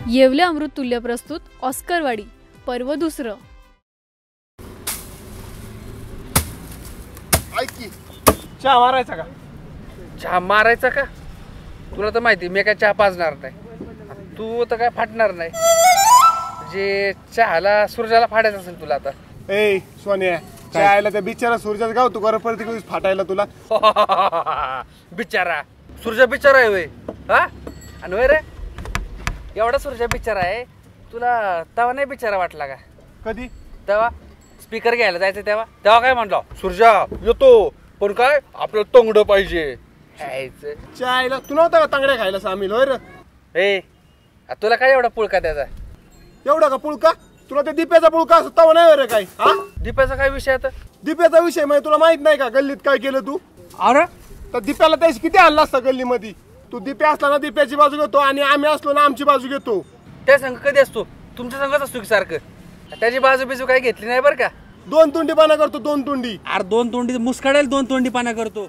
येवले अमृततुल्य प्रस्तुत ऑस्करवाडी पर्व दुसरं. चहा मारायचा का? चहा मारायचा का? तुला तर माहिती मी काय चहा पाजणार नाही, तू तर काय फाटणार नाही. जे चहाला सूर्याला फाडायचं असेल तुला आता. ए सोन्या, चहायला त्या बिचारा सूर्याच गाव तू कर परत फाटायला तुला. बिचारा सूर्या बिचारा आहे वय हा? आणि वय रे एवढा सूर्या बिचारा आहे, तुला तेव्हा नाही बिचारा वाटला का? कधी? तेव्हा स्पीकर घ्यायला जायचं तेव्हा तेव्हा काय म्हणलो, सूर्या येतो पण काय आपलं तंगड पाहिजे. चहायला तू नव्हता का तांगड्या खायला सामील होय रे? ए तुला काय एवढा पुळका त्याचा? एवढा का पुळका? तुला ते दिप्याचा पुळका असं तवा नाही रे काय? हा, दीपाचा काय विषय आता? दिप्याचा विषय म्हणजे तुला माहित नाही का गल्लीत काय केलं तू? अरे तर दिप्याला त्याशी किती हल्ला असता गल्लीमध्ये. तू दिप्या असला ना दिप्याची बाजू घेतो आणि आम्ही असलो ना आमची बाजू घेतो. त्या संघ कधी असतो? तुमच्या संघच असतो की सारखं. त्याची बाजू बिजू काही घेतली नाही बरं का? दोन तोंडी पाना करतो, दोन तोंडी. अरे दोन तोंडी मुस्काडेल, दोन तोंडी पाना करतो.